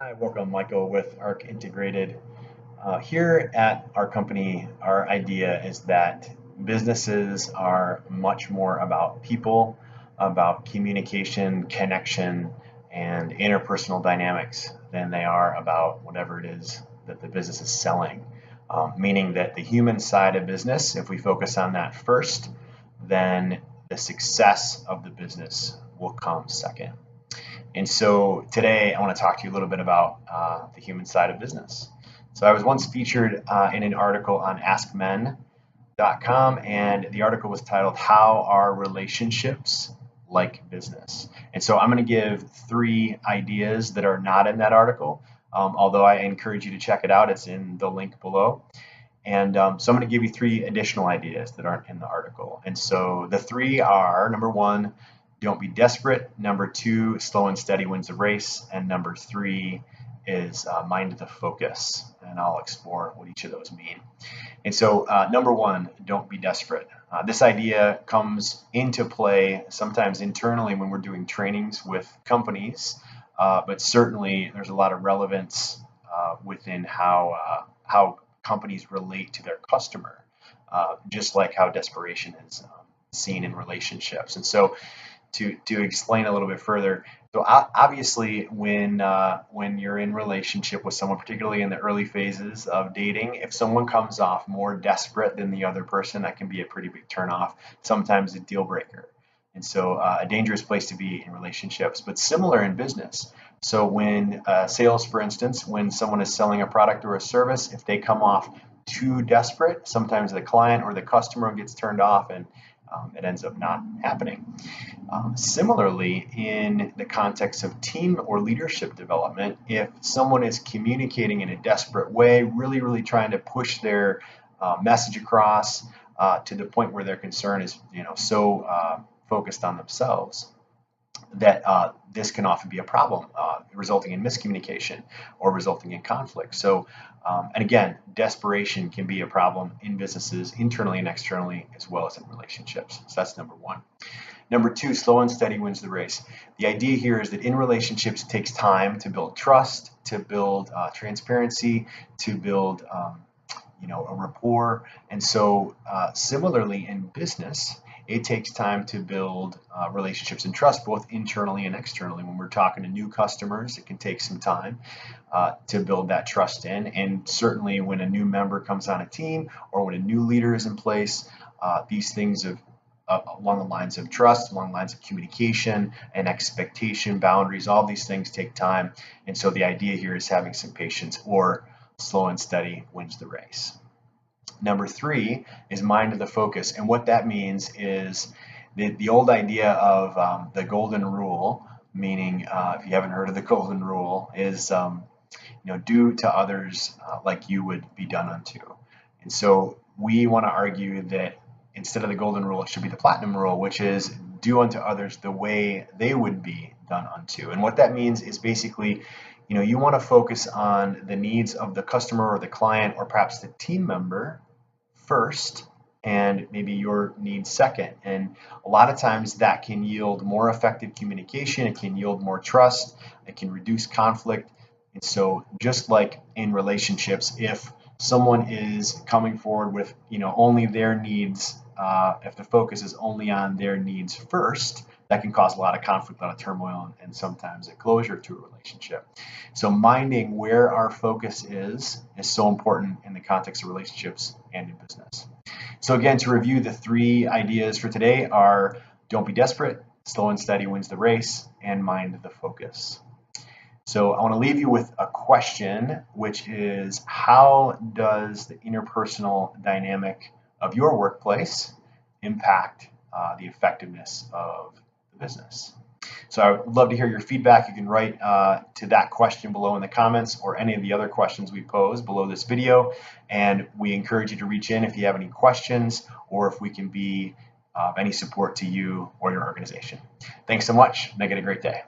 Hi, welcome, Michael, with ARC Integrated. Here at our company, our idea is that businesses are much more about people, about communication, connection, and interpersonal dynamics than they are about whatever it is that the business is selling. Meaning that the human side of business, if we focus on that first, then the success of the business will come second. And so today I want to talk to you a little bit about the human side of business. So I was once featured in an article on AskMen.com, and the article was titled "How Are Relationships Like Business?" And so I'm going to give three ideas that are not in that article, although I encourage you to check it out. It's in the link below. And so I'm going to give you three additional ideas that aren't in the article. And so the three are: number one, don't be desperate; number two, slow and steady wins the race; and number three is mind the focus. And I'll explore what each of those mean. And so number one, don't be desperate. This idea comes into play sometimes internally when we're doing trainings with companies, but certainly there's a lot of relevance within how companies relate to their customer, just like how desperation is seen in relationships. And so to explain a little bit further, so obviously when you're in relationship with someone, particularly in the early phases of dating, if someone comes off more desperate than the other person, that can be a pretty big turnoff, sometimes a deal breaker. And so a dangerous place to be in relationships, but similar in business. So when sales, for instance, when someone is selling a product or a service, if they come off too desperate, sometimes the client or the customer gets turned off, and it ends up not happening. Similarly, in the context of team or leadership development, if someone is communicating in a desperate way, really trying to push their message across to the point where their concern is, so focused on themselves, that this can often be a problem, resulting in miscommunication or resulting in conflict. So, and again, desperation can be a problem in businesses, internally and externally, as well as in relationships. So that's number one. Number two, slow and steady wins the race. The idea here is that in relationships, it takes time to build trust, to build transparency, to build a rapport. And so similarly in business, it takes time to build relationships and trust, both internally and externally. When we're talking to new customers, it can take some time to build that trust in. And certainly when a new member comes on a team or when a new leader is in place, these things along the lines of trust, along the lines of communication and expectation, boundaries, all these things take time. And so the idea here is having some patience, or slow and steady wins the race. Number three is mind the focus. And what that means is the old idea of the golden rule, meaning if you haven't heard of the golden rule, is do to others like you would be done unto. And so we want to argue that instead of the golden rule, it should be the platinum rule, which is do unto others the way they would be done unto. And what that means is basically, you want to focus on the needs of the customer or the client or perhaps the team member first, and maybe your needs second. And a lot of times that can yield more effective communication, it can yield more trust, it can reduce conflict. And so just like in relationships, if someone is coming forward with only their needs, if the focus is only on their needs first, that can cause a lot of conflict, a lot of turmoil, and sometimes a closure to a relationship. So minding where our focus is so important in the context of relationships and in business. So again, to review, the three ideas for today are: don't be desperate, slow and steady wins the race, and mind the focus. So I want to leave you with a question, which is: how does the interpersonal dynamic of your workplace impact the effectiveness of the business? So I would love to hear your feedback. You can write to that question below in the comments, or any of the other questions we pose below this video. And we encourage you to reach in if you have any questions, or if we can be of any support to you or your organization. Thanks so much. Make it a great day.